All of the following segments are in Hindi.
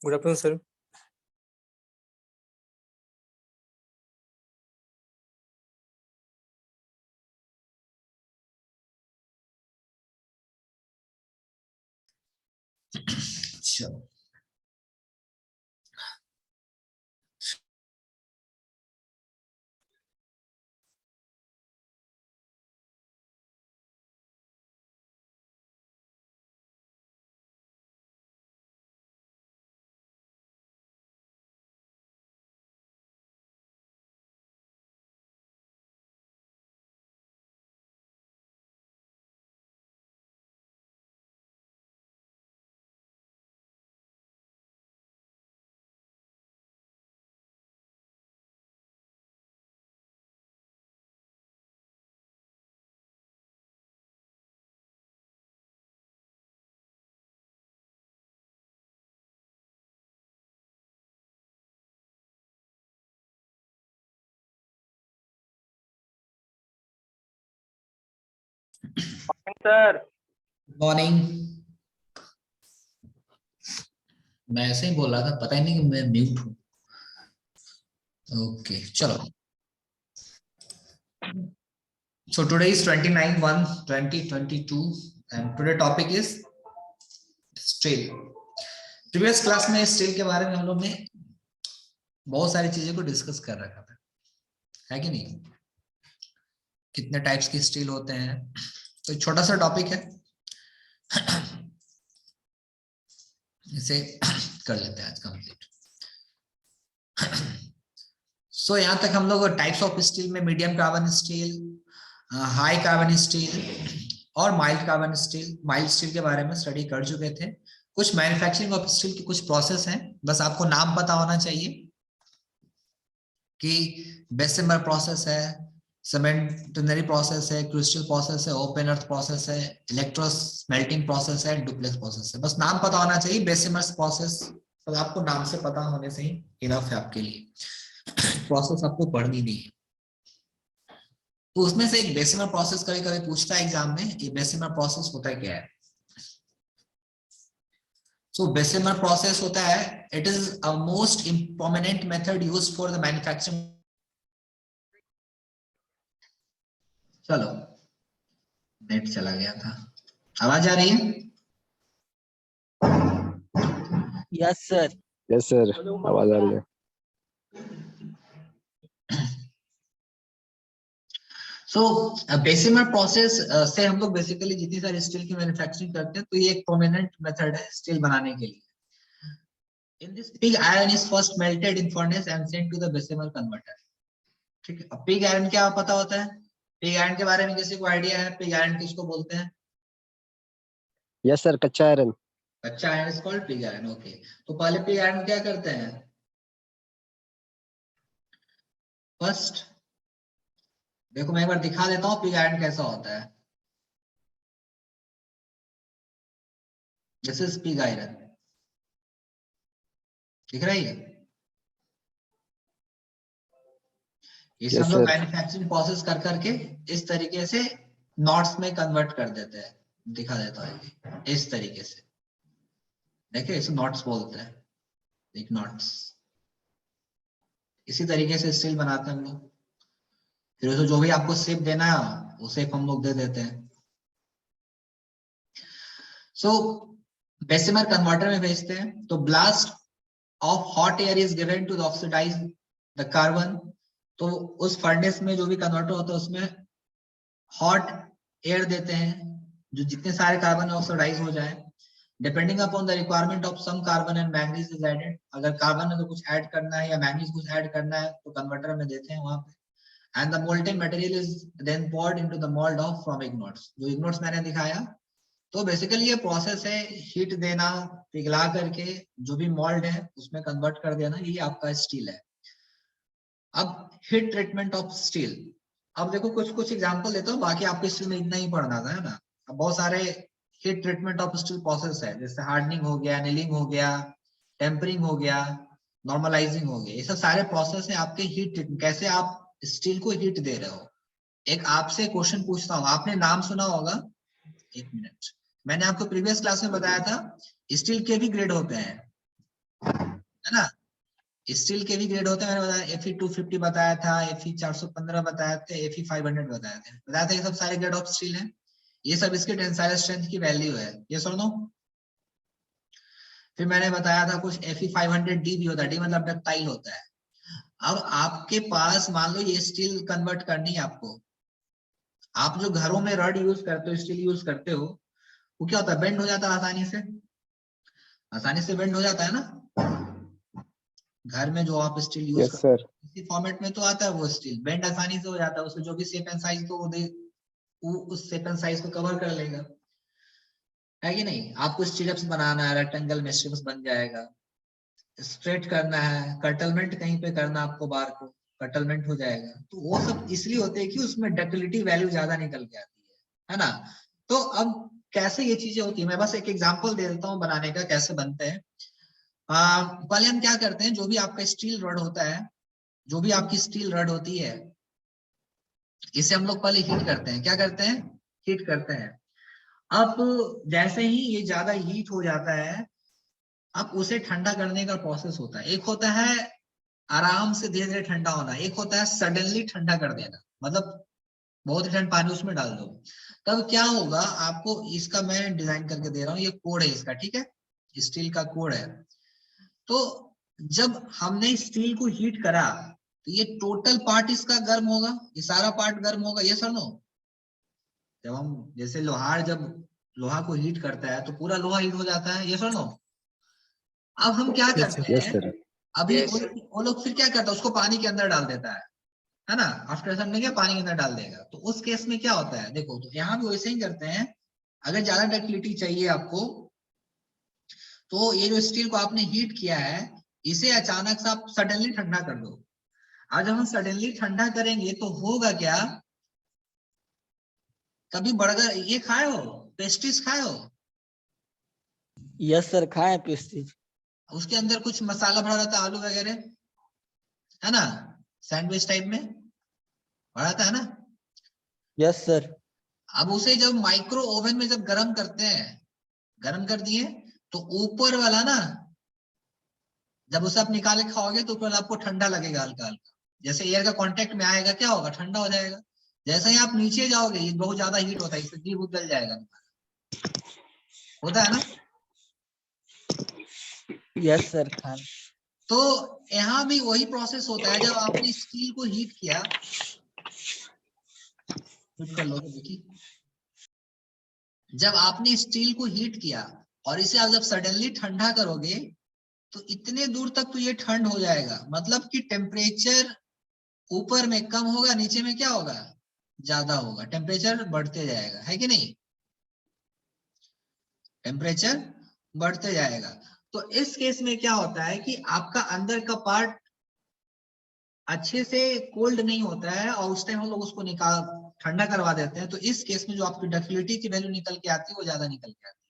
Good afternoon sir. चलो सर मॉर्निंग। मैं ऐसे ही बोल रहा था, पता ही नहीं कि मैं म्यूट हूँ। ओके चलो। So today is 29/1/2022 and today topic is steel. Previous class में स्टील के बारे में हम लोग ने बहुत सारी चीजें को डिस्कस कर रखा था, है कि नहीं? कितने टाइप्स की स्टील होते हैं, तो छोटा सा टॉपिक है, इसे कर लेते हैं आज कंप्लीट। सो यहाँ तक हम लोग टाइप्स ऑफ स्टील में medium carbon steel, high carbon steel और mild carbon steel, mild steel के बारे में स्टडी कर चुके थे। कुछ मैन्युफैक्चरिंग ऑफ स्टील की कुछ प्रोसेस हैं, बस आपको नाम पता होना चाहिए कि बेसिमर प्रोसेस है, सेमेंटनरी प्रोसेस है, क्रिस्टल प्रोसेस है, ओपन अर्थ प्रोसेस है, इलेक्ट्रो स्मेल्टिंग प्रोसेस है, डुप्लेक्स प्रोसेस है। बस नाम पता होना चाहिए बेसिमर प्रोसेस, तो आपको नाम से पता होने से ही इनफ है आपके लिए, प्रोसेस आपको पढ़नी नहीं है। तो उसमें से एक बेसिमर प्रोसेस कभी कभी पूछता है एग्जाम में, ये बेसिमर प्रोसेस होता है क्या है? सो बेसिमर प्रोसेस होता है, it is a most prominent method used for the manufacturing. चलो नेट चला गया था, आवाज आ रही है? Yes sir. यस सर, आवाज आ रही है। सो बेसिमर प्रोसेस से हम लोग बेसिकली जितनी सारी स्टील की मैन्युफैक्चरिंग करते हैं, तो ये एक प्रोमिनेंट मेथड है स्टील बनाने के लिए। In this pig iron is first melted in furnace and sent to the Bessemer converter. ठीक है, अब पिग आयरन क्या पता होता है? पिग आयरन के बारे में किसी को आइडिया है? पिग आयरन किसको बोलते हैं? यस सर, कच्चा आयरन। कच्चा iron is called pig iron. Okay, तो पहले पिग आयरन क्या करते हैं? फर्स्ट देखो, मैं एक बार दिखा देता हूँ पिग आयरन कैसा होता है। दिस इज पिग आयरन, दिख रही है? इसे हम लोग मैन्युफैक्चरिंग प्रोसेस कर करके इस तरीके से नॉट्स में कन्वर्ट कर देते हैं। दिखा देता है इस तरीके से, देखिए इसे नॉट्स बोलते हैं, एक नॉट्स। इसी तरीके से स्टील बनाते हैं हम लोग। फिर उसे जो भी आपको शेप देना है वो शेप हम लोग दे देते हैं। सो बेसिमर कन्वर्टर में भेजते हैं, तो blast of hot air is given to oxidize the carbon. तो उस फर्नेस में जो भी कन्वर्टर होता है उसमें हॉट एयर देते हैं, जो जितने सारे कार्बन ऑक्सीडाइज हो जाए। Depending upon the requirement of some carbon and manganese is added. अगर कार्बन में तो कुछ ऐड करना है या मैंगनीज कुछ ऐड करना है तो कन्वर्टर में देते हैं वहां पे। and the molten material is then poured into the mold of from ignites. जो ignites मैंने दिखाया, तो बेसिकली ये प्रोसेस है हीट देना, पिघला करके जो भी मोल्ड है उसमें कन्वर्ट कर देना, ये आपका स्टील है। अब हीट ट्रीटमेंट ऑफ स्टील, अब देखो कुछ कुछ एग्जांपल देता हूँ, बाकी आपको स्टील में इतना ही पढ़ना था, है ना। अब बहुत सारे heat treatment of steel process है, जैसे हार्डनिंग हो गया, एनीलिंग हो गया, टेम्परिंग हो गया, नॉर्मलाइजिंग हो गया, ये सब सारे प्रोसेस है आपके हीट ट्रीटमेंट, कैसे आप स्टील को हीट दे रहे हो। एक आपसे क्वेश्चन पूछता हूँ, आपने नाम सुना होगा, एक मिनट, मैंने आपको प्रीवियस क्लास में बताया था स्टील के भी ग्रेड होते हैं, है ना। स्टील के भी ग्रेड होते हैं, मैंने बताया Fe 250 बताया था, Fe 415 बताया था, Fe 500 बताया था, ये सब सारे ग्रेड ऑफ स्टील हैं, ये सब इसके टेंसाइल स्ट्रेंथ की वैल्यू है, ये सुन लो। फिर मैंने बताया था कुछ Fe 500D भी होता है, डी मतलब डक्टाइल होता है। अब आपके पास मान लो ये स्टील कन्वर्ट करनी है आपको, आप जो घरों में रड यूज करते हो, स्टील यूज करते हो, वो क्या होता है, बेंड हो जाता है आसानी से बेंड हो जाता है ना। घर में जो आप स्टील यूज यस करते सर। हो इसी फॉर्मेट में तो आता है, वो स्टील बेंड आसानी से हो जाता है, उसमें जो भी शेप एंड साइज को वो उस शेप एंड साइज को कवर कर लेगा, है कि नहीं। आपको स्टीरअप्स बनाना है, रेक्टेंगल में स्टीरअप्स बन जाएगा, स्ट्रेट करना है, कटलमेंट कहीं पे करना आपको, बार को कटलमेंट हो जाएगा, तो वो सब इसलिए होते हैं कि उसमें डक्टिलिटी वैल्यू ज्यादा निकल के आती है ना। तो अब कैसे ये चीजें होती है, मैं बस एक एग्जांपल दे देता हूँ बनाने का, कैसे बनते हैं। पहले हम क्या करते हैं, जो भी आपका स्टील रड होता है, जो भी आपकी स्टील रड होती है, इसे हम लोग पहले हीट करते हैं, क्या करते हैं, हीट करते हैं। अब जैसे ही ये ज्यादा हीट हो जाता है, अब उसे ठंडा करने का प्रोसेस होता है। एक होता है आराम से धीरे धीरे ठंडा होना, एक होता है सडनली ठंडा कर देना, मतलब बहुत ही ठंड पानी उसमें डाल दो। तब क्या होगा, आपको इसका मैं डिजाइन करके दे रहा हूँ, ये कोड है इसका, ठीक है, स्टील का कोड है। तो जब हमने स्टील को हीट करा, तो ये टोटल पार्ट इसका गर्म होगा, ये सारा पार्ट गर्म होगा, ये सर नो। जब हम जैसे लोहार जब लोहा को हीट करता है तो पूरा लोहा हीट हो जाता है, ये सर नो। अब हम क्या Yes, sir. करते यस हैं, सर। अभी वो लोग फिर क्या करता है, उसको पानी के अंदर डाल देता है ना। आफ्टर समने क्या पानी के अंदर डाल देगा, तो उस केस में क्या होता है, देखो तो यहाँ भी वैसे ही करते हैं। अगर ज्यादा डक्टिलिटी चाहिए आपको, तो ये जो स्टील को आपने हीट किया है, इसे अचानक से आप सडनली ठंडा कर दो। आज जब हम सडनली ठंडा करेंगे तो होगा क्या, कभी बर्गर ये खाए हो, पेस्ट्रीज खाए हो, यस सर, खाए पेस्ट्रीज। उसके अंदर कुछ मसाला भरा रहता है, आलू वगैरह, है ना, सैंडविच टाइप में भरा रहता है ना। Yes sir. अब उसे जब माइक्रो ओवन में जब गर्म करते हैं, गर्म कर दिए, तो ऊपर वाला ना, जब उसे आप निकाले खाओगे तो ऊपर आपको ठंडा लगेगा हल्का हल्का, जैसे एयर का कांटेक्ट में आएगा क्या होगा, ठंडा हो जाएगा। जैसे ही आप नीचे जाओगे, ये बहुत ज्यादा हीट होता है, इससे जीभ जल जाएगा, होता है ना। Yes sir, Khan. तो यहाँ भी वही प्रोसेस होता है, जब आपने स्टील को हीट किया, हीट कर लो देखिए, जब आपने स्टील को हीट किया और इसे आप जब सडनली ठंडा करोगे, तो इतने दूर तक तो ये ठंड हो जाएगा, मतलब कि टेम्परेचर ऊपर में कम होगा, नीचे में क्या होगा, ज्यादा होगा, टेम्परेचर बढ़ते जाएगा, है कि नहीं, टेम्परेचर बढ़ते जाएगा। तो इस केस में क्या होता है कि आपका अंदर का पार्ट अच्छे से कोल्ड नहीं होता है, और उस टाइम हम लोग उसको निकाल ठंडा करवा देते हैं, तो इस केस में जो आपकी डक्टिलिटी की वैल्यू निकल के आती है, वो ज्यादा निकल के आती है,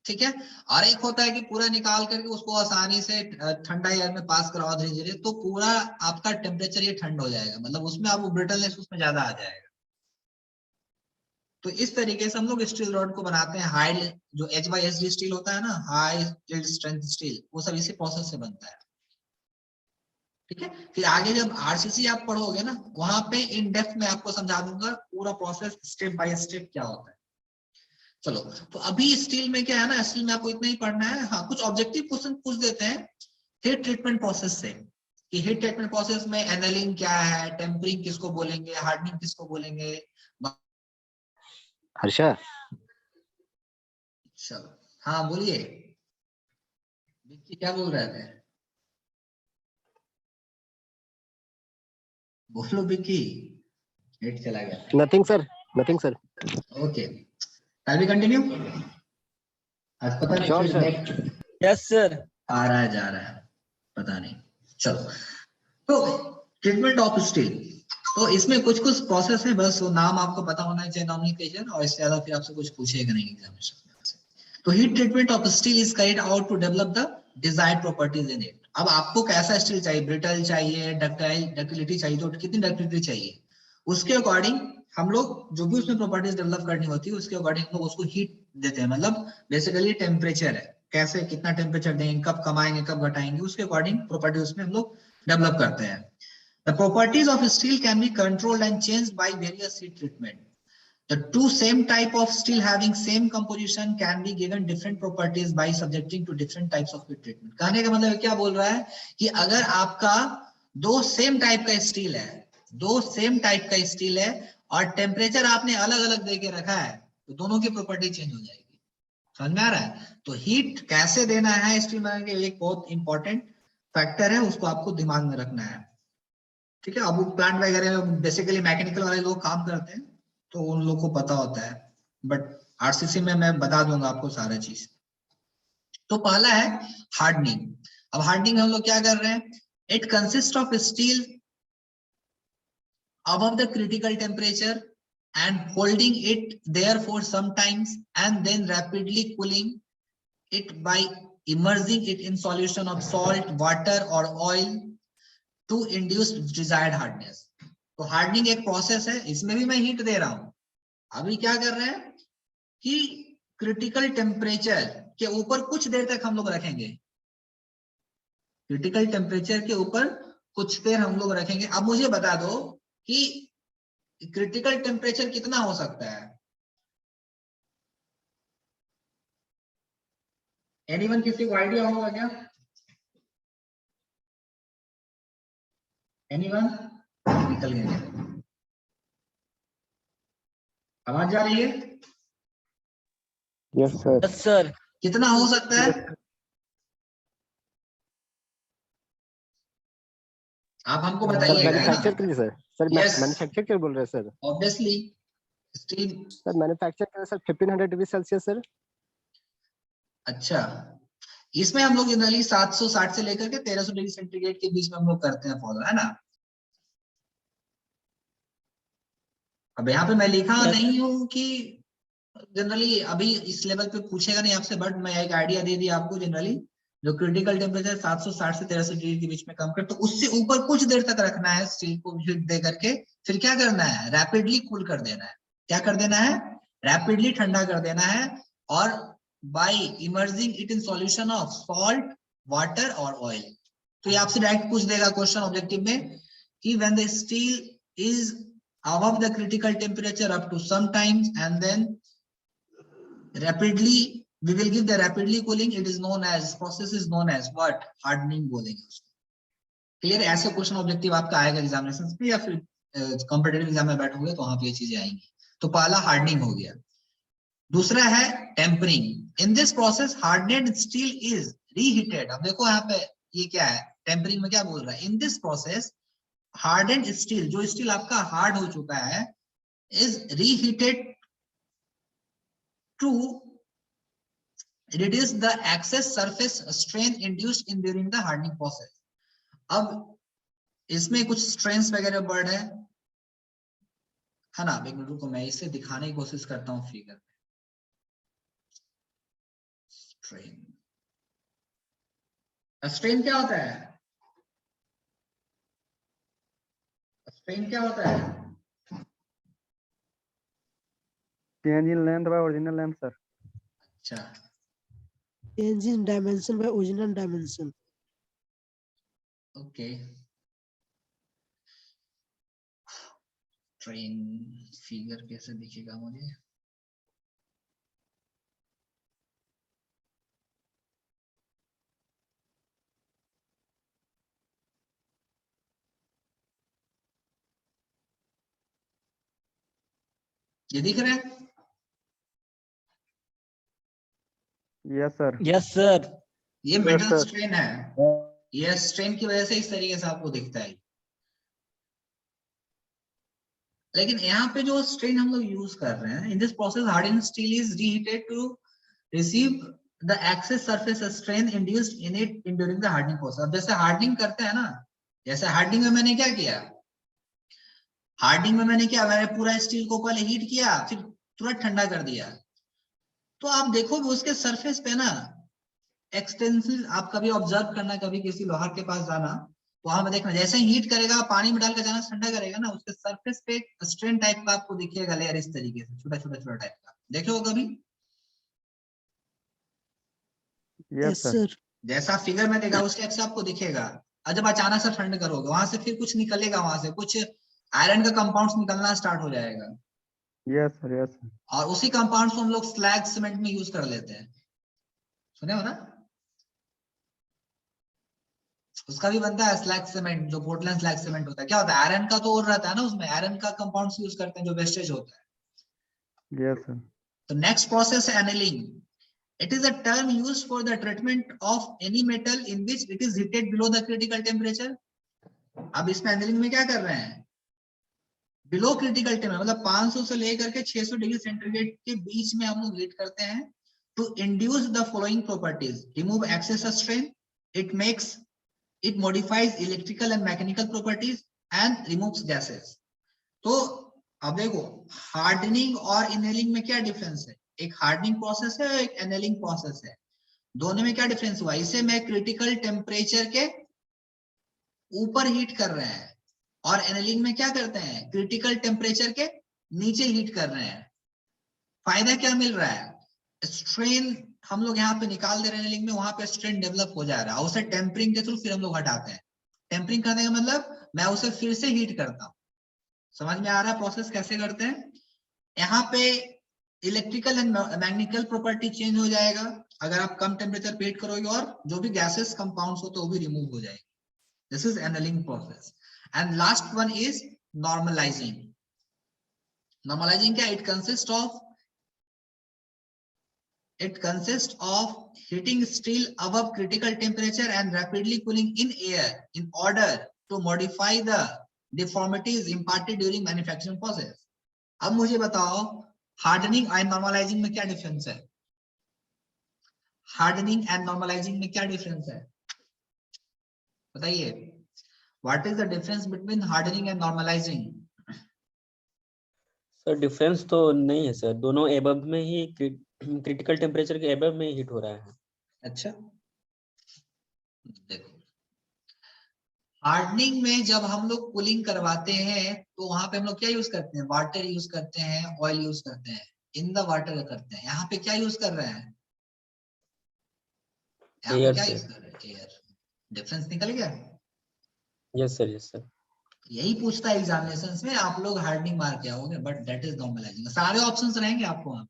ठीक है। और एक होता है कि पूरा निकाल करके उसको आसानी से ठंडा एयर में पास करवा धीरे धीरे, तो पूरा आपका टेम्परेचर ये ठंड हो जाएगा, मतलब उसमें आपको ब्रिटलनेस उसमें ज्यादा आ जाएगा। तो इस तरीके से हम लोग स्टील रॉड को बनाते हैं। हाई जो HYSD स्टील होता है ना, हाई यील्ड स्ट्रेंथ स्टील, वो सब इसी प्रोसेस से बनता है, ठीक है। फिर आगे जब RCC आप पढ़ोगे ना, वहां पे इन डेप्थ में आपको समझा दूंगा पूरा प्रोसेस स्टेप बाय स्टेप क्या होता है। चलो, तो अभी स्टील में क्या है ना, स्टील में आपको इतना ही पढ़ना है। हाँ, कुछ ऑब्जेक्टिव क्वेश्चन पूछ देते हैं हीट ट्रीटमेंट प्रोसेस से, कि हीट ट्रीटमेंट प्रोसेस में एनालिंग क्या है, टेम्परिंग किसको बोलेंगे, हार्डनिंग किसको बोलेंगे। हर्षा। चलो, हाँ बोलिए, क्या बोल रहे थे, बोलो विक्की, नेट चला गया। Nothing, sir. Nothing, sir. Okay, can we continue? आज पता नहीं Sure, फिर sir. Net yes sir. आ रहा है जा रहा है, पता नहीं। चलो, तो ट्रीटमेंट ऑफ स्टील, तो इसमें कुछ कुछ प्रोसेस है, बस वो नाम आपको पता होना चाहिए, नॉमिनिकेशन, और इससे ज्यादा फिर आपसे कुछ पूछेगा नहीं एग्जामिनेशन में। तो heat treatment of steel is carried out to develop the desired properties in it. अब आपको कैसा स्टील चाहिए, ब्रिटल चाहिए, डक्टिलिटी चाहिए, तो कितनी डक्टिलिटी चाहिए, उसके अकॉर्डिंग हम लोग जो भी उसमें प्रॉपर्टीज डेवलप करनी होती है उसके अकॉर्डिंग हम लोग उसको हीट देते हैं। मतलब बेसिकली टेम्परेचर है, कैसे कितना टेम्परेचर देंगे, कब कमाएंगे कब घटाएंगे, उसके अकॉर्डिंग प्रॉपर्टी उसमें हम लोग डेवलप करते हैं। The properties of steel can be controlled and changed by various heat treatment. The two same type of steel having same composition can be given different properties by subjecting to different types of heat treatment. कहने का मतलब क्या बोल रहा है कि अगर आपका दो सेम टाइप का स्टील है, दो सेम टाइप का स्टील है और टेम्परेचर आपने अलग अलग दे के रखा है, तो दोनों की प्रॉपर्टी चेंज हो जाएगी। समझ में आ रहा है? तो हीट कैसे देना है स्टील बनाने के लिए एक बहुत इंपॉर्टेंट फैक्टर है, उसको आपको दिमाग में रखना है। ठीक है, अब वो प्लांट वगैरह में बेसिकली मैकेनिकल वाले लोग काम करते हैं तो उन लोगों को पता होता है, बट आरसीसी में मैं बता दूंगा आपको सारा चीज। तो पहला है हार्डनिंग। अब हार्डनिंग हम लोग क्या कर रहे हैं, it consist of steel above the critical temperature and holding it there for some times and then rapidly cooling it by immersing it in solution of salt, water or oil to induce desired hardness। तो हार्डनिंग एक प्रोसेस है, इसमें भी मैं हीट दे रहा हूं। अभी क्या कर रहे हैं कि क्रिटिकल टेम्परेचर के ऊपर कुछ देर तक हम लोग रखेंगे, क्रिटिकल टेम्परेचर के ऊपर कुछ देर हम लोग रखेंगे। अब मुझे बता दो कि क्रिटिकल टेम्परेचर कितना हो सकता है? एनीवन, किसी को आइडिया होगा क्या? एनीवन? निकल गए, आवाज जा रही है? Yes, sir. Yes sir. कितना हो सकता है? आप हमको Sir, बताइएगा, है manufacture ना? के लिए sir. Sir, Yes. manufacture के लिए बोल रहे हैं sir. Obviously steel. Sir, manufacture के लिए sir 1500 degree Celsius sir. अच्छा, इसमें हम लोग जनरली 760 से लेकर के 1300 डिग्री सेंटीग्रेड के बीच में हम लोग करते हैं फॉलो, है ना? अब यहाँ पे मैं लिखा नहीं हूँ कि जनरली अभी इस लेवल पे पूछेगा नहीं आपसे, बट मैं एक आइडिया दे दिया आपको। जनरली जो क्रिटिकल टेम्परेचर 760 से 1300 डिग्री के बीच में कम कर, तो उससे ऊपर कुछ देर तक रखना है स्टील को हीट दे करके, फिर क्या करना है, रैपिडली कूल कर देना है। क्या कर देना है? रैपिडली ठंडा कर देना है, और by emerging it in solution of salt, water और ऑयल। तो ये आपसे डायरेक्ट पूछ देगा क्वेश्चन ऑब्जेक्टिव में कि when the steel is above the critical temperature up to some times and then rapidly we will give the rapidly cooling, it is known as, process is known as what? hardening बोलेंगे उसको। क्लियर? ऐसे क्वेश्चन ऑब्जेक्टिव आपका आएगा एग्जामिनेशन में, या फिर कॉम्पिटिटिव एग्जाम में बैठोगे तो वहां पे ये चीजें आएंगी। तो पहला हार्डनिंग हो गया। दूसरा है tempering. In this process hardened steel is reheated. अब देखो यहाँ पे ये क्या है, टेम्परिंग में क्या बोल रहा है, in this process hardened steel, जो स्टील आपका हार्ड हो चुका है, is reheated to reduce the excess surface strain induced in during the hardening process। अब इसमें कुछ स्ट्रेंस वगैरह बढ़ है ना? एक मिनट रुको, मैं इसे दिखाने की कोशिश करता हूँ फिगर में। स्ट्रेन क्या होता है? स्ट्रेन क्या होता है? Change in length bye original length sir. अच्छा, change in dimension by original dimension। Okay. Train figure कैसे दिखेगा मुझे? ये दिख रहा है? Yes sir. Yes sir. ये Yes, मेटल sir. स्ट्रेन है। ये स्ट्रेन की वजह से इस तरीके से आपको दिखता है। लेकिन यहाँ पे जो स्ट्रेन हम लोग यूज कर रहे हैं, in this process hardening steel is reheated to receive the excess surface strain induced in it in during the hardening process. अब जैसे हार्डनिंग करते हैं ना, जैसे हार्डनिंग में मैंने क्या किया, हार्डनिंग में मैंने पूरा स्टील को पहले हीट किया, फिर तुरंत ठंडा कर दिया। तो आप देखोगे उसके सरफेस पे ना एक्सटेंसिव, आप कभी ऑब्जर्व करना, कभी किसी लोहार के पास जाना, वहां में देखना, जैसे ही हीट करेगा, पानी में डालकर जाना, ठंडा करेगा ना, उसके सरफेस पे एक स्ट्रेन टाइप का आपको दिखेगा लेयर, इस तरीके से छोटा छोटा छोटा टाइप का, देखे हो कभी? Yes Yes, sir. sir. जैसा फिगर में देखा उस टाइप से आपको दिखेगा। और जब अचानक से ठंड करोगे, वहां से फिर कुछ निकलेगा, वहां से कुछ आयरन का कंपाउंड्स निकलना स्टार्ट हो जाएगा, यस सर। Yes sir. और उसी कंपाउंड्स को हम लोग स्लैग सीमेंट में यूज कर लेते हैं, सुने हो ना? उसका भी बनता है स्लैग सीमेंट, जो पोर्टलैंड स्लैग सीमेंट होता है। क्या होता है, आयरन का तो और रहता है ना, उसमें आयरन का कंपाउंड्स यूज करते हैं जो वेस्टेज होता है। Yes sir. तो नेक्स्ट प्रोसेस है annealing. It is a term used for the treatment of any metal in which it is heated below the critical temperature. अब इसमें एनेलिंग में क्या कर रहे हैं, बिलो क्रिटिकल टेम्परेचर मतलब 500 से लेकर के 600 डिग्री सेंटीग्रेड के बीच में हम लोग हीट करते हैं to induce the following properties, remove excess strain, it makes it modifies electrical and mechanical properties and removes gases. तो अब देखो, हार्डनिंग और इनेलिंग में क्या डिफरेंस है, एक हार्डनिंग प्रोसेस है और एक एनेलिंग प्रोसेस है, दोनों में क्या डिफरेंस हुआ, इसे मैं क्रिटिकल टेम्परेचर के ऊपर हीट कर रहे हैं, और एनेलिंग में क्या करते हैं, क्रिटिकल टेम्परेचर के नीचे हीट कर रहे हैं। फायदा क्या मिल रहा है, स्ट्रेन हम लोग यहाँ पे निकाल दे रहे हैं एनेलिंग में, वहां पे स्ट्रेन डेवलप हो जा रहा है, उसे टेम्परिंग के थ्रू फिर हम लोग हटाते हैं। टेम्परिंग करने का मतलब मैं उसे फिर से हीट करता हूँ। समझ में आ रहा है प्रोसेस कैसे करते हैं? यहाँ पे electrical and mechanical property change हो जाएगा अगर आप कम टेम्परेचर पे हीट करोगे, और जो भी गैसेस कंपाउंड्स होते हैं वो भी रिमूव हो जाएंगे। This is annealing process. And last one is normalising. Normalising क्या, it consists of heating steel above critical temperature and rapidly cooling in air in order to modify the deformities imparted during manufacturing process. अब मुझे बताओ, हार्डनिंग एंड नॉर्मलाइजिंग में क्या डिफरेंस है? हार्डनिंग एंड नॉर्मलाइजिंग में क्या डिफरेंस है, बताइए? What is the difference between hardening and normalising? Sir difference तो नहीं है सर, दोनों एबव में ही क्रिटिकल टेम्परेचर के एबव में हीट हो रहा है। अच्छा देखो, हार्डनिंग में जब हम लोग कूलिंग करवाते हैं तो वहां पे हम लोग क्या यूज करते हैं, वाटर यूज करते हैं, ऑयल यूज करते हैं, इन द वाटर करते हैं। यहाँ पे क्या यूज कर रहे हैं, यहाँ पे एयर क्या से। यूज कर रहे हैं, एयर। डिफरेंस निकल गया? Yes sir, yes sir. यही पूछता है एग्जामिनेशंस में, आप लोग हार्डनिंग मार के आओगे, बट दैट इज नॉर्मलाइजिंग। सारे ऑप्शंस रहेंगे आपको वहां।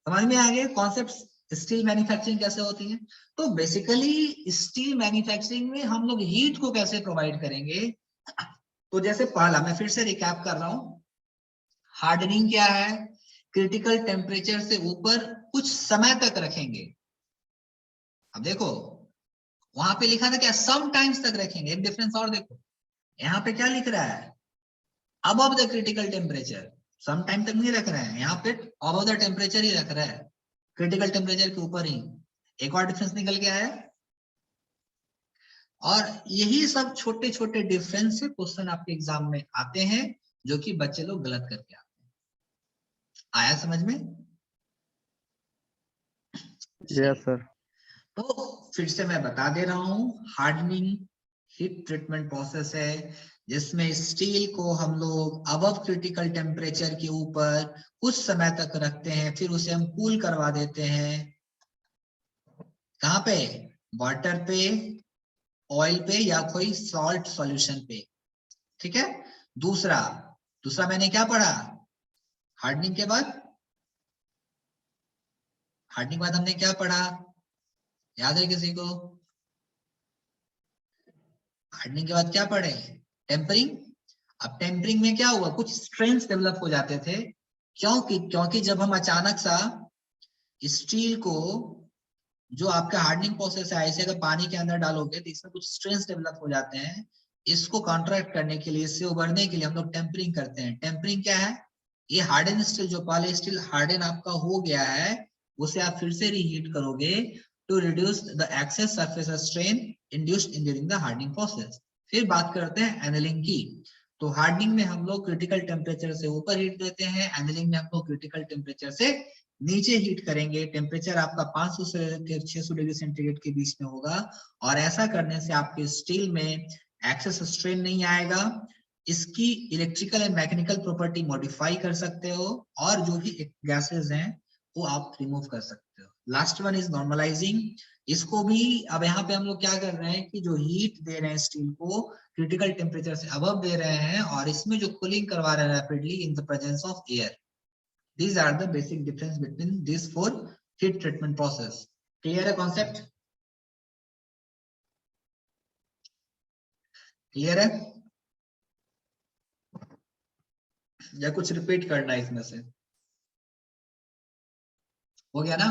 समझ में आ गए कॉन्सेप्ट, स्टील मैन्युफैक्चरिंग कैसे होती है? तो बेसिकली स्टील मैन्युफैक्चरिंग में हम लोग हीट को कैसे प्रोवाइड करेंगे, तो जैसे पहला मैं फिर से रिकैप कर रहा हूं, हार्डनिंग क्या है, क्रिटिकल टेम्परेचर से ऊपर कुछ समय तक रखेंगे। अब देखो वहां पे लिखा था क्या, सम टाइम्स तक रखेंगे। एक डिफरेंस और देखो, यहाँ पे क्या लिख रहा है, above the critical temperature. Some time तक नहीं रख रहे हैं, यहाँ पे अबव द टेम्परेचर ही रख रहा है, क्रिटिकल टेम्परेचर के ऊपर ही। एक और डिफरेंस निकल गया है। और यही सब छोटे छोटे डिफरेंस से क्वेश्चन आपके एग्जाम में आते हैं, जो कि बच्चे लोग गलत करके आते हैं। आया समझ में? Yes sir. तो फिर से मैं बता दे रहा हूं, हार्डनिंग हीट ट्रीटमेंट प्रोसेस है जिसमें स्टील को हम लोग अबव क्रिटिकल टेम्परेचर के ऊपर कुछ समय तक रखते हैं, फिर उसे हम कूल करवा देते हैं। कहाँ पे, वाटर पे, ऑयल पे, या कोई सॉल्ट सॉल्यूशन पे। ठीक है। दूसरा मैंने क्या पढ़ा, हार्डनिंग के बाद हमने क्या पढ़ा, याद है किसी को? हार्डनिंग के बाद क्या पढ़े, टेम्परिंग। अब टेम्परिंग में क्या हुआ, कुछ स्ट्रेंथ डेवलप हो जाते थे, क्योंकि जब हम अचानक सा स्टील को, जो आपका हार्डनिंग प्रोसेस है, ऐसे अगर पानी के अंदर डालोगे तो इसमें कुछ स्ट्रेंथ डेवलप हो जाते हैं, इसको कॉन्ट्रैक्ट करने के लिए, इससे उबरने के लिए हम लोग टेम्परिंग करते हैं। टेम्परिंग क्या है? ये हार्डन स्टील, जो पॉली स्टील हार्डन आपका हो गया है, उसे आप फिर से रीहीट करोगे to reduce the excess surface strain induced in during the hardening process. फिर बात करते हैं एनलिंग की। तो हार्डनिंग में हम लोग क्रिटिकल टेम्परेचर से ऊपर हीट देते हैं, एनलिंग में हम लोग क्रिटिकल टेम्परेचर से नीचे हीट करेंगे। टेम्परेचर आपका 500 से लेकर 600 डिग्री सेंटीग्रेड के बीच में होगा, और ऐसा करने से आपके स्टील में एक्सेस स्ट्रेन नहीं आएगा। इसकी electrical and mechanical property modify कर सकते हो, और जो भी गैसेस हैं वो आप रिमूव कर सकते हो। Last one is normalising. इसको भी अब यहाँ पे हम लोग क्या कर रहे हैं कि जो हीट दे रहे हैं स्टील को, क्रिटिकल टेम्परेचर से अबव दे रहे हैं, और इसमें जो कूलिंग करवा रहे हैं rapidly in the presence of air. These are the basic difference between these four heat treatment process. Clear है concept? Clear है? या कुछ रिपीट करना है इसमें से? हो गया ना?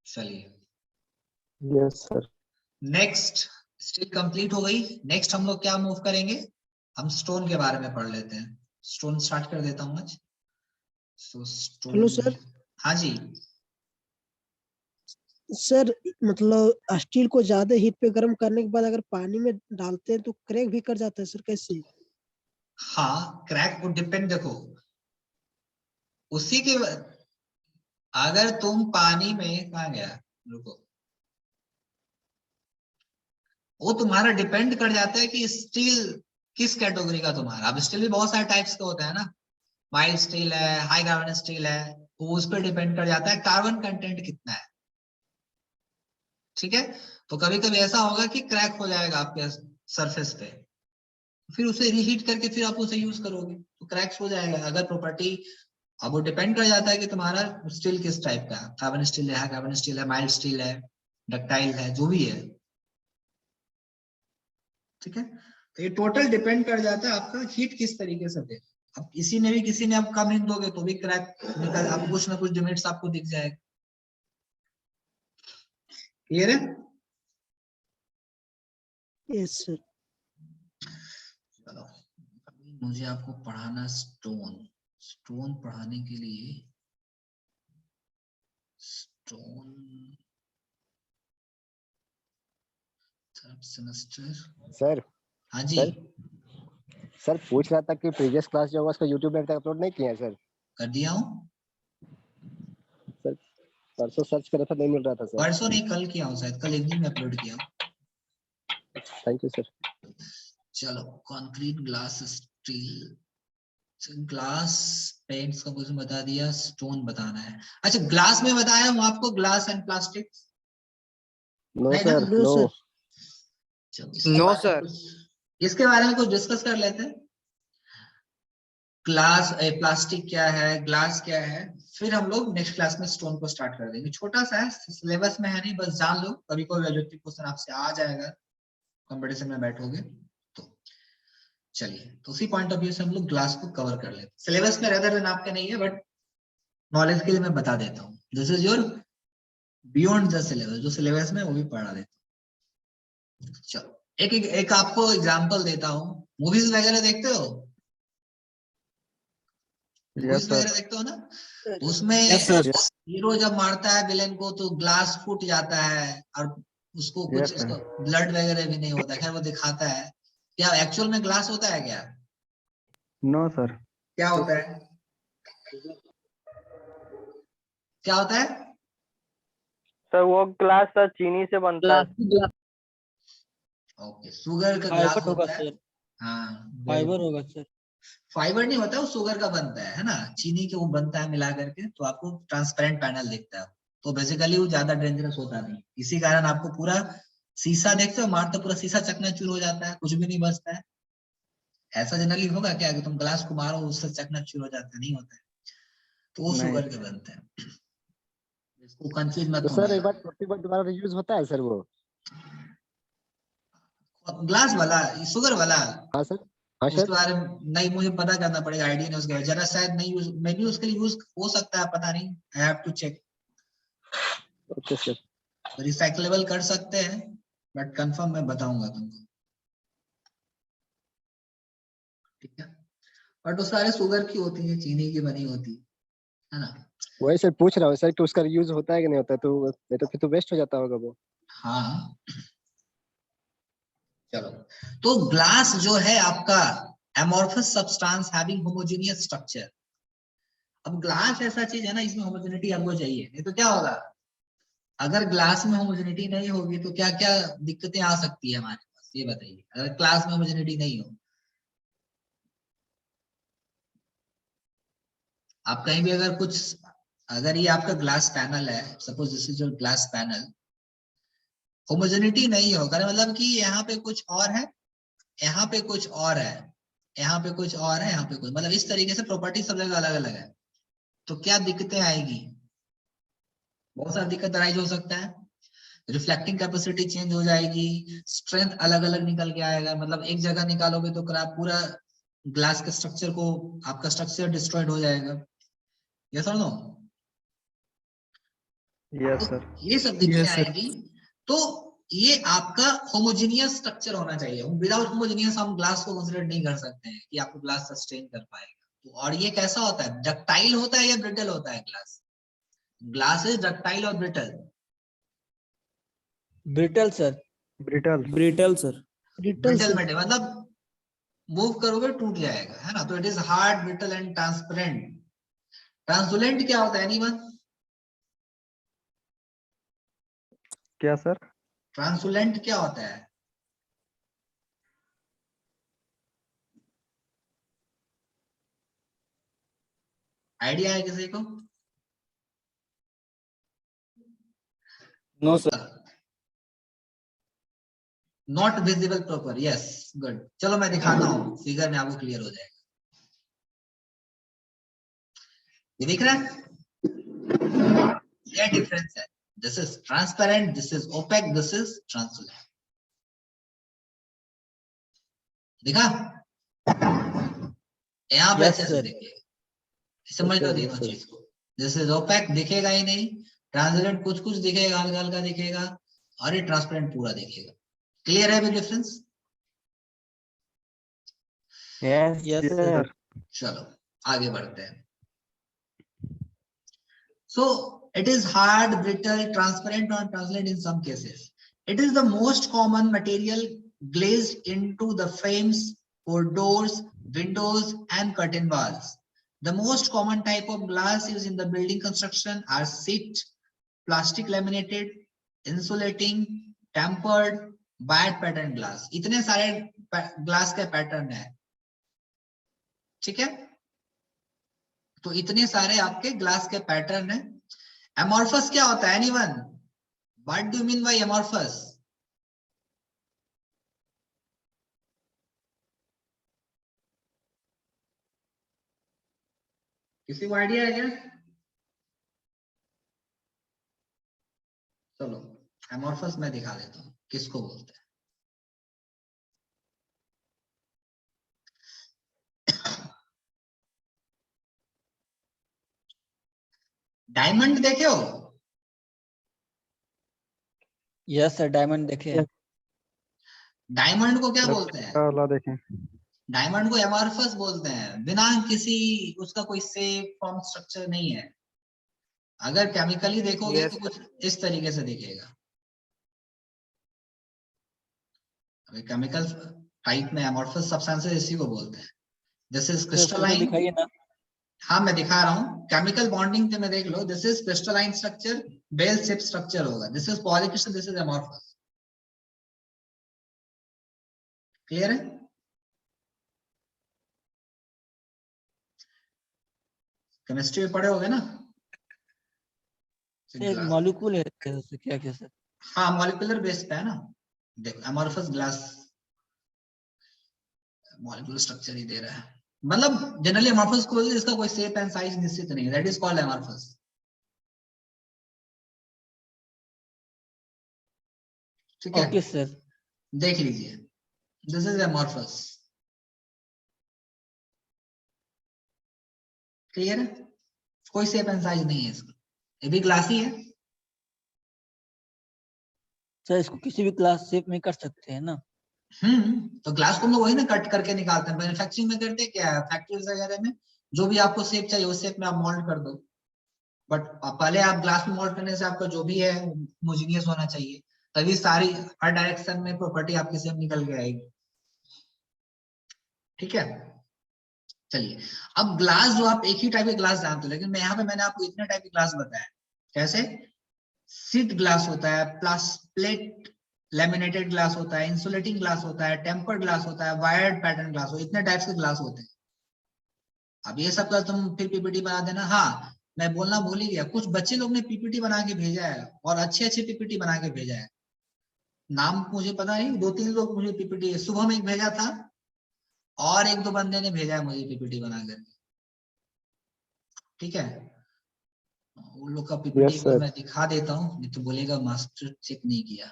चलिए yes sir. Next, steel complete हो गई। नेक्स्ट हम लोग क्या मूव करेंगे? हम स्टोन के बारे में पढ़ लेते हैं। स्टोन स्टार्ट कर देता हूँ आज। So, stone- hello sir. हाँ जी। सर मतलब स्टील को ज्यादा हीट पे गर्म करने के बाद अगर पानी में डालते हैं तो क्रैक भी कर जाता है सर, कैसे? हाँ, क्रैक को डिपेंड, देखो उसी के, अगर तुम पानी में, कहाँ गया, रुको, वो तुम्हारा डिपेंड कर जाता है कि स्टील किस कैटेगरी का तुम्हारा। अब स्टील भी बहुत सारे टाइप्स का होता है ना, माइल्ड स्टील है, हाई कार्बन स्टील है, वो उस पर डिपेंड कर जाता है कार्बन कंटेंट कितना है। ठीक है, तो कभी कभी ऐसा होगा कि क्रैक हो जाएगा आपके सरफेस पे, फिर उसे रीहीट करके फिर आप उसे यूज करोगे तो क्रैक्स हो जाएगा। अगर प्रॉपर्टी, अब वो डिपेंड कर जाता है कि तुम्हारा स्टील किस टाइप का है, कार्बन स्टील है, कार्बन स्टील है, माइल्ड स्टील है, डक्टाइल है, जो भी है। ठीक है, तो ये टोटल डिपेंड कर जाता है आपका हीट किस तरीके से दे। अब किसी ने आप कम हीट दोगे तो भी क्रैक निकल, आप कुछ ना कुछ डिमेरिट्स आपको दिख जाएगा। क्लियर है? Yes sir. चलो, मुझे आपको पढ़ाना स्टोन पढ़ाने के लिए स्टोन थर्ड सेमेस्टर। सर हाँ जी। सर पूछ रहा था कि प्रीवियस क्लास जो होगा उसको यूट्यूब में अभी तक अपलोड नहीं किया है सर। कर दिया हूँ, सर परसों सर्च करा था, नहीं मिल रहा था सर। परसों नहीं कल किया हूँ, शायद कल इवनिंग में अपलोड किया हूँ। Thank you sir. चलो, concrete, glass, steel, glass paints का कुछ बता दिया, स्टोन बताना है। अच्छा, ग्लास में बताया हूँ आपको, ग्लास एंड प्लास्टिक? नो नहीं ना? Sir, no no. सर। चलो, इसके नो बारे में सर। इसके बारे में कुछ डिस्कस कर लेते हैं। ग्लास, प्लास्टिक क्या है, ग्लास क्या है, फिर हम लोग नेक्स्ट क्लास में स्टोन को स्टार्ट कर देंगे। छोटा सा है, सिलेबस में है नहीं, बस जान लो, कभी कोई ऑब्जेक्टिव क्वेश्चन आपसे आ जाएगा कंपटीशन में बैठोगे तो। चलिए, तो उसी पॉइंट ऑफ व्यू से हम लोग ग्लास को कवर कर लेते हैं। सिलेबस में रेदर देन आपके नहीं है, बट नॉलेज के लिए मैं बता देता हूँ। This is your beyond the syllabus, जो सिलेबस में वो भी पढ़ा देता हूँ। चलो, एक आपको एग्जांपल देता हूँ। मूवीज वगैरह देखते हो? मूवीज वगैरह देखते हो ना? उसमें यस सर। हीरो जब मारता है विलेन को तो ग्लास फूट जाता है, और उसको कुछ, Yes, sir. उसको ब्लड वगैरह भी नहीं होता। खैर वो दिखाता है, क्या एक्चुअल में ग्लास होता है क्या? No, sir. क्या होता है? क्या होता है? सर वो ग्लास सर चीनी से बनता है। ओके, शुगर का ग्लास फाइबर होगा होता है। सर, हाँ, फाइबर होगा सर। फाइबर नहीं होता, वो शुगर का बनता है ना, चीनी के वो बनता है मिला करके, तो आपको ट्रांसपेरेंट पैनल दिखता है। तो बेसिकली वो ज्यादा डेंजरस होता नहीं, इसी कारण आपको पूरा शीशा देखते हो, मारते पूरा शीशा चकनाचूर हो जाता है, कुछ भी नहीं बचता है। ऐसा जनरली होगा क्या कि तुम ग्लास को मारो उससे चकनाचूर हो जाता है? नहीं होता है, तो वो नहीं। शुगर के बनते हैं। इसको कंफ्यूज मत तो सर एक होना। बार छोटी बार दोबारा यूज होता है सर वो? ग्लास वाला, शुगर वाला, हाँ सर। हाँ उसके सर। बारे में नहीं, मुझे पता करना पड़ेगा, आइडिया नहीं उसके बारे में। जरा शायद नहीं यूज, मे बी उसके लिए यूज हो सकता है, पता नहीं, I have to check. Okay sir. Recyclable कर सकते हैं, बट कंफर्म मैं बताऊंगा तुमको, ठीक है। बट वो सारे शुगर की होती है, चीनी की बनी होती है ना। वही सर पूछ रहा हूँ सर कि उसका यूज होता है कि नहीं होता, तो नहीं तो फिर तो वेस्ट हो जाता होगा वो। हाँ चलो, तो ग्लास जो है आपका amorphous substance having homogeneous structure. अब ग्लास ऐसा चीज है ना, इसमें होमोजेनिटी आपको चाहिए, नहीं तो क्या होगा, अगर ग्लास में होमोजेनिटी नहीं होगी तो क्या क्या दिक्कतें आ सकती है हमारे पास, ये बताइए। अगर ग्लास में होमोजेनिटी नहीं हो, आप कहीं भी अगर कुछ, अगर ये आपका ग्लास पैनल है, suppose this is your glass panel, homogeneity नहीं होगा, मतलब कि यहाँ पे कुछ और है, यहाँ पे कुछ और है, यहाँ पे कुछ और है, यहाँ पे कुछ, मतलब इस तरीके से प्रॉपर्टी सब जगह अलग अलग है, तो क्या दिक्कतें आएगी, बहुत सारी दिक्कत राइज हो सकता है। रिफ्लेक्टिंग कैपेसिटी चेंज हो जाएगी, स्ट्रेंथ अलग अलग निकल के आएगा, मतलब एक जगह निकालोगे तो पूरा ग्लास के स्ट्रक्चर को, आपका स्ट्रक्चर डिस्ट्रॉयड हो जाएगा। यस और नो? Yes sir. ये सब दिक्कतें आएगी। तो ये आपका होमोजेनियस स्ट्रक्चर होना चाहिए, विदाउट होमोजेनियस हम ग्लास को कंसीडर नहीं कर सकते हैं कि आपको ग्लास सस्टेन कर पाएगा। तो और ये कैसा होता है, डक्टाइल होता है या ब्रिटल होता है ग्लास? ग्लास इज डक्टाइल और brittle? Brittle sir. Brittle. Brittle sir. Brittle में मतलब मूव करोगे टूट जाएगा, है ना। तो it is hard, brittle and transparent. Translucent क्या होता है एनीवन? क्या सर? ट्रांसलुलेंट क्या होता है? आइडिया है किसी को? No sir. Not visible proper, yes good. चलो मैं दिखाता हूँ फिगर में, आपको क्लियर हो जाएगा। ये दिख रहा है क्या डिफरेंस है? This is transparent, this is opaque, this is translucent. दिखा? यहाँ पे यस अच्छे से सर। देखिए, समझ लो दोनों चीज को। दिस इज ओपेक, दिखेगा ही नहीं। ट्रांसपेरेंट कुछ कुछ दिखेगा, हल्का हल्का दिखेगा, और ये ट्रांसपेरेंट पूरा दिखेगा। क्लियर है डिफरेंस? Yes sir. चलो आगे बढ़ते हैं। So it is hard, brittle, transparent or translucent in some cases. It is the most common material glazed into the frames for doors, windows and curtain walls. The most common type of glass used in the building construction are sheet, plastic laminated, insulating, tempered, bind pattern glass. इतने सारे ग्लास के पैटर्न है, ठीक है। तो इतने सारे आपके ग्लास के पैटर्न है। एमोर्फस क्या होता है anyone? What do you mean by amorphous? किसी को आइडिया है क्या? चलो एमोर्फस मैं दिखा देता हूँ किसको बोलते हैं। डायमंड देखे हो? यस सर, डायमंड देखे हैं। डायमंड को क्या बोलते हैं? वाला देखें। डायमंड को एमोर्फस बोलते हैं, बिना किसी उसका कोई शेप फॉर्म स्ट्रक्चर नहीं है। अगर केमिकली देखोगे तो कुछ इस तरीके से दिखेगा। केमिकल टाइप में एमोर्फस सब्सटेंसेस इसी को बोलते हैं। This is sir photo crystalline. दिखाइए ना। हाँ मैं दिखा रहा हूँ, केमिकल बॉन्डिंग में देख लो। This is crystalline structure, bell shape structure होगा। This is polycrystal, this is amorphous. Clear है? केमिस्ट्री में पढ़े होगे ना? एक मॉलिक्यूल है सर, क्या क्या सर? हाँ मॉलिक्यूलर बेस पे है ना। देखो एमोर्फस ग्लास मॉलिक्यूलर स्ट्रक्चर ही दे रहा है। मतलब जनरली एमोर्फस को इसका कोई शेप एंड साइज निश्चित नहीं है, दैट इज कॉल्ड एमोर्फस। ठीक है, ओके सर। देख लीजिए, दिस इज एमोर्फस। क्लियर है? कोई शेप एंड साइज नहीं है इसका, ये भी ग्लास ही है। सर इसको किसी भी क्लास शेप में कर सकते हैं ना? तो ग्लास को हम लोग वही ना कट करके निकालते हैं। मैन्युफैक्चरिंग में करते क्या है, फैक्ट्रीज वगैरह में जो भी आपको शेप चाहिए उस शेप में आप मोल्ड कर दो। बट पहले आप ग्लास में मोल्ड करने से आपका जो भी है होमोजेनियस होना चाहिए, तभी सारी हर डायरेक्शन में प्रॉपर्टी आपकी सेम निकल के आएगी। ठीक है, चलिए अब ग्लास जो आप एक ही टाइप के ग्लास जानते हो, लेकिन मैं यहाँ पे मैंने आपको इतने टाइप के ग्लास बताया। कैसे? सीट ग्लास होता है, प्लेट लैमिनेटेड ग्लास होता है, इंसुलेटिंग ग्लास होता है, टेम्पर्ड ग्लास होता है, वायर्ड पैटर्न ग्लास हो, इतने टाइप्स के ग्लास होते हैं। अब ये सब का तुम फिर पीपीटी बना देना। हाँ मैं बोलना भूल ही गया, कुछ बच्चे लोग ने पीपीटी बना के भेजा है और अच्छे अच्छे पीपीटी बना के भेजा है। नाम मुझे पता नहीं, 2-3 लोग मुझे पीपीटी, सुबह में एक भेजा था और 1-2 बंदे ने भेजा है मुझे पीपीटी बना करके। ठीक है, उन लोग का पीपीटी को मैं दिखा देता हूँ, नहीं तो बोलेगा मास्टर चेक नहीं किया।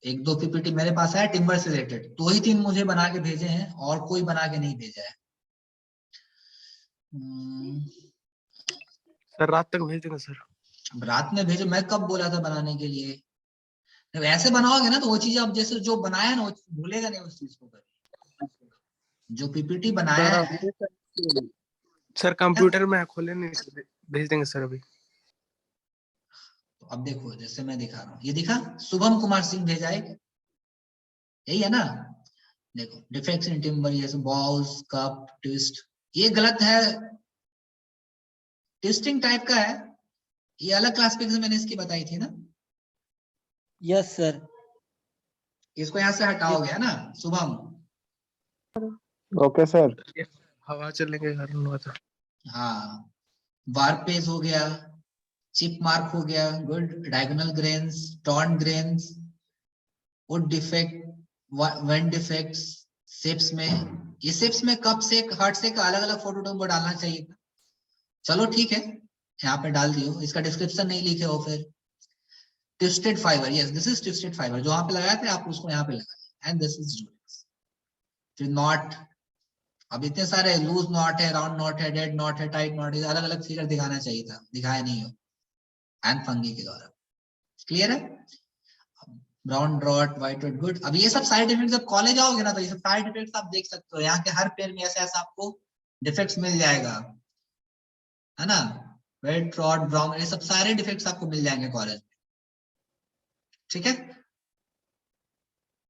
1-2 पीपीटी मेरे पास है टिम्बर से रिलेटेड, 2 ही 3 मुझे बना के भेजे हैं और कोई बना के नहीं भेजा है। सर रात तक भेज देंगे सर। अब रात में भेजो, मैं कब बोला था बनाने के लिए? जब ऐसे बनाओगे ना तो वो चीज आप जैसे जो बनाया ना वो भूलेगा नहीं उस चीज को कभी। जो पीपीटी बनाया है सर कंप्यूटर में खोले नहीं सर, भेज देंगे सर अभी। तो अब देखो जैसे मैं दिखा रहा हूँ, ये दिखा शुभम कुमार सिंह भेजा है, यही है ना? देखो डिफेक्ट्स इन टिम्बर, ये बॉल्स कप ट्विस्ट, ये गलत है, ट्विस्टिंग टाइप का है, ये अलग क्लासिफिकेशन मैंने इसकी बताई थी ना। Yes sir. इसको यहाँ से हटाओगे है ना शुभम? Okay sir. हवा चलने के कारण हुआ था। हाँ, वार्पेज हो गया, चिप मार्क हो गया, good, diagonal grains, torn grains, would defect, went defects, shapes में, ये शेप्स में कप से हार्ट से का अलग अलग फोटो तुमको डालना चाहिए था। चलो ठीक है, यहाँ पे डाल दियो, इसका डिस्क्रिप्शन नहीं लिखे हो फिर। Twisted fibre, yes this is twisted fibre, जो यहाँ पे लगाए थे आप उसको यहाँ पे लगाए, एंड दिस इज जूलियस। फिर नॉट, अब इतने सारे लूज नॉट है, राउंड नॉट है, डेड नॉट है, टाइट नॉट है, अलग अलग फिगर दिखाना चाहिए था, दिखाया नहीं हो, एंड फंगी के द्वारा। क्लियर है? Brown dot, white dot, good. अब ये सब साइड इफेक्ट जब कॉलेज आओगे ना तो ये सब साइड इफेक्ट्स आप देख सकते हो, यहाँ के हर पेड़ में ऐसा ऐसा आपको डिफेक्ट्स मिल जाएगा, है ना? रेड रॉड, ब्राउन, ये सब सारे डिफेक्ट्स आपको मिल जाएंगे कॉलेज में। ठीक है,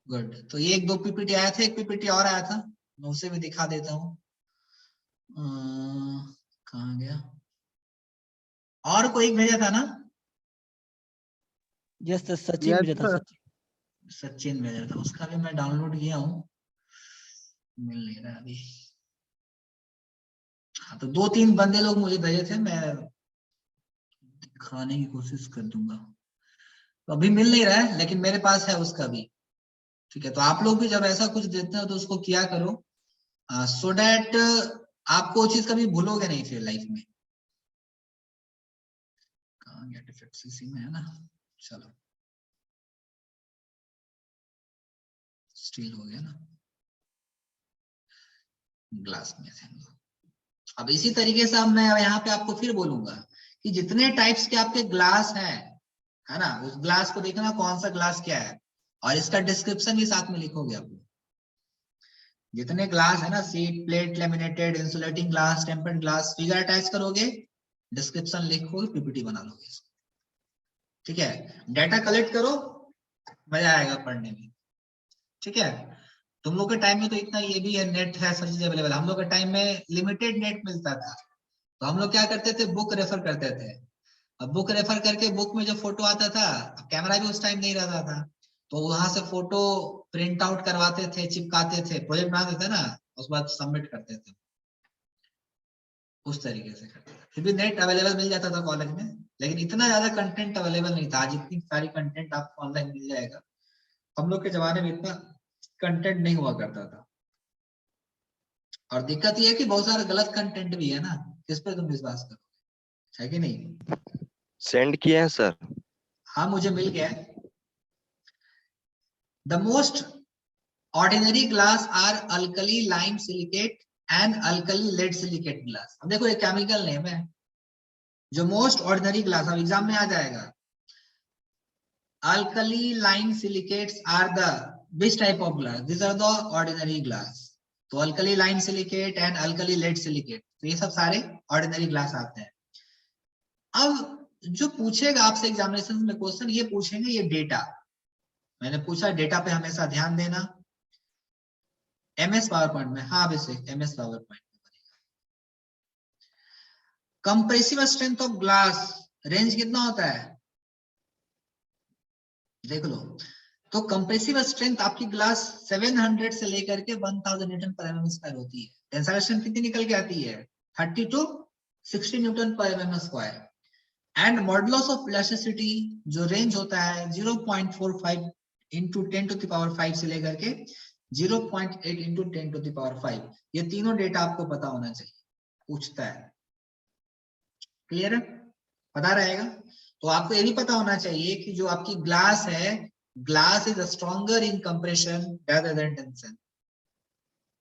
गुड। तो ये 1-2 पीपीटी आया था, एक पीपीटी और आया था, मैं उसे भी दिखा देता हूँ। कहाँ गया? और कोई भेजा था ना? यस सर, सचिन भेजा था, सचिन भेजा था, उसका भी मैं डाउनलोड किया हूँ, मिल नहीं रहा अभी। हाँ, तो 2-3 बंदे लोग मुझे भेजे थे, मैं दिखाने की कोशिश कर दूंगा। तो अभी मिल नहीं रहा है, लेकिन मेरे पास है उसका भी। ठीक है, तो आप लोग भी जब ऐसा कुछ देते हो तो उसको किया करो, सो डैट आपको वो चीज कभी भूलोगे नहीं फिर लाइफ में। कहाँ गया डिफेक्ट्स? इसी में है ना, चलो स्टील हो गया ना, ग्लास में थे हम लोग। अब इसी तरीके से अब मैं यहाँ पे आपको फिर बोलूंगा कि जितने टाइप्स के आपके ग्लास हैं, है ना, उस ग्लास को देखना कौन सा ग्लास क्या है, और इसका डिस्क्रिप्शन भी साथ में लिखोगे आप लोग। जितने ग्लास है ना, seat, plate, laminated, insulating glass, tempered glass, figure attach करोगे, डिस्क्रिप्शन लिखोगे, पीपीटी बना लोगे। ठीक है, डाटा कलेक्ट करो, मजा आएगा पढ़ने में। ठीक है, तुम लोग के टाइम में तो इतना ये भी है, नेट है, सब चीज अवेलेबल। हम लोग के टाइम में लिमिटेड नेट मिलता था, तो हम लोग क्या करते थे, बुक रेफर करते थे। अब बुक रेफर करके बुक में जो फोटो आता था, कैमरा भी उस टाइम नहीं रहता था, तो वहां से फोटो प्रिंट आउट करवाते थे, चिपकाते थे, प्रोजेक्ट बनाते थे ना, उसके बाद सबमिट करते थे, उस तरीके से करते थे। फिर भी नेट अवेलेबल मिल जाता था कॉलेज में, लेकिन इतना ज्यादा कंटेंट अवेलेबल नहीं था। आज इतनी सारी कंटेंट आपको ऑनलाइन मिल जाएगा, हम लोग के जमाने में इतना कंटेंट नहीं हुआ करता था। और दिक्कत ये है कि बहुत सारा गलत कंटेंट भी है ना, किस पे तुम विश्वास करोगे, है कि नहीं? सेंड किया है सर। हाँ मुझे मिल गया है। The most ordinary glass are alkali lime silicate and alkali lead silicate glass। अब देखो ये केमिकल नेम है। जो मोस्ट ऑर्डिनरी ग्लास, अब एग्जाम में आ जाएगा, alkaline silicates are the which type of glass? These are the ordinary glass. तो alkaline silicate and alkali lead silicate, तो ये सब सारे ordinary glass आते हैं. अब जो पूछेगा आपसे एग्जामिनेशन में क्वेश्चन, ये पूछेंगे ये डेटा. मैंने पूछा डेटा पे हमेशा ध्यान देना. MS पावर पॉइंट में, हाँ बेसिक MS पावर पॉइंट में बनेगा. Compressive strength of glass range कितना होता है देख लो. तो कंप्रेसिव स्ट्रेंथ आपकी ग्लास 700 से लेकर के 1000 न्यूटन पर mm स्क्वायर होती है. टेंसाइल स्ट्रेंथ कितनी निकल के आती है? 30 to 60 न्यूटन पर mm square. And modulus of elasticity जो रेंज होता है 0.45 इंटू 10 टू द पावर 5 से लेकर के 0.8 इंटू 10 टू द पावर 5. ये तीनों डेटा आपको पता होना चाहिए, पूछता है. क्लियर है? पता रहेगा. तो आपको ये भी पता होना चाहिए कि जो आपकी ग्लास है, glass is stronger in compression rather than tension.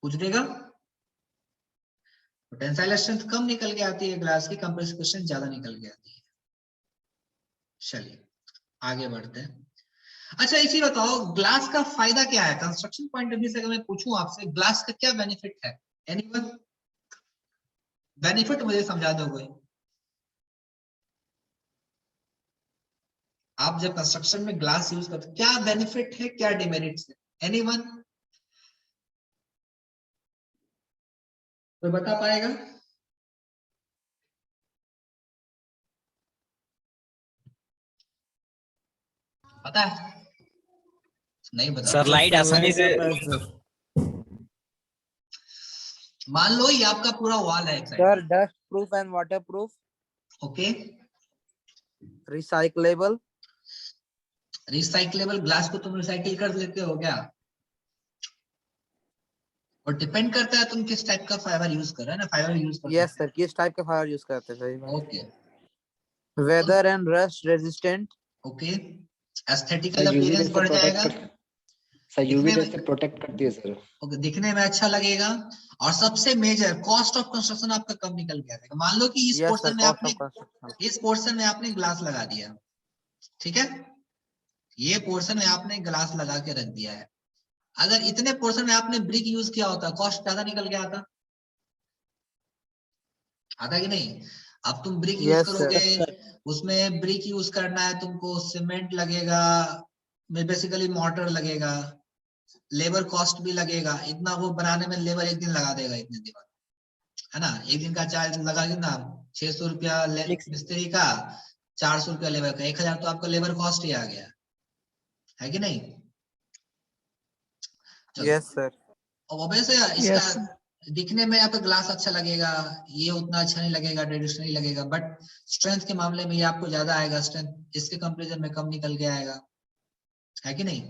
पूछ देगा. टेंसाइल स्ट्रेंथ कम निकल के आती है ग्लास की, कंप्रेसिव स्ट्रेंथ ज्यादा निकल के आती है. चलिए आगे बढ़ते हैं. अच्छा इसी बताओ ग्लास का फायदा क्या है कंस्ट्रक्शन पॉइंट ऑफ व्यू से. अगर मैं पूछूं आपसे ग्लास का क्या बेनिफिट है, एनीवन बेनिफिट मुझे समझा दो कोई. आप जब कंस्ट्रक्शन में ग्लास यूज करते क्या बेनिफिट है, क्या डिमेरिट्स है, एनीवन कोई बता पाएगा? पता है? नहीं बता सर लाइट आसानी से मान लो ये आपका पूरा वॉल है. Sir dust proof and water proof. Okay. Recyclable. Recyclable glass को तुम रिसाइकिल कर लेते हो क्या? और डिपेंड करता है तुम किस टाइप का फाइबर यूज कर रहे हो ना. फाइबर यूज करते यस सर, किस टाइप का फाइबर यूज करते हैं. सही बात. Okay. Weather and rust resistant. Okay. Aesthetical appearance बढ़ जाएगा. सर यूवी रे से प्रोटेक्ट करती है सर. ओके. दिखने में अच्छा लगेगा. और सबसे मेजर कॉस्ट ऑफ कंस्ट्रक्शन आपका कम निकल के आएगा. मान लो कि इस पोर्शन में आपने ग्लास लगा दिया, ठीक है. ये पोर्शन में आपने ग्लास लगा के रख दिया है. अगर इतने पोर्शन में आपने ब्रिक यूज किया होता, कॉस्ट ज्यादा निकल के आता कि नहीं? अब तुम ब्रिक यूज करोगे, उसमें ब्रिक यूज करना है तुमको, सीमेंट लगेगा, बेसिकली मोटर लगेगा, लेबर कॉस्ट भी लगेगा. इतना वो बनाने में लेबर एक दिन लगा देगा, इतने दिन है ना. एक दिन का चार्ज लगा ना 600 रुपया मिस्त्री का, 400 रुपया लेबर का, 1000 तो आपका लेबर कॉस्ट ही आ गया है कि नहीं? Yes sir. इसका दिखने में आपका ग्लास अच्छा लगेगा, ये उतना अच्छा नहीं लगेगा, ट्रेडिशनली लगेगा. बट स्ट्रेंथ के मामले में ये आपको ज्यादा आएगा. स्ट्रेंथ इसके कंपैरिजन में कम निकल के आएगा, है कि नहीं?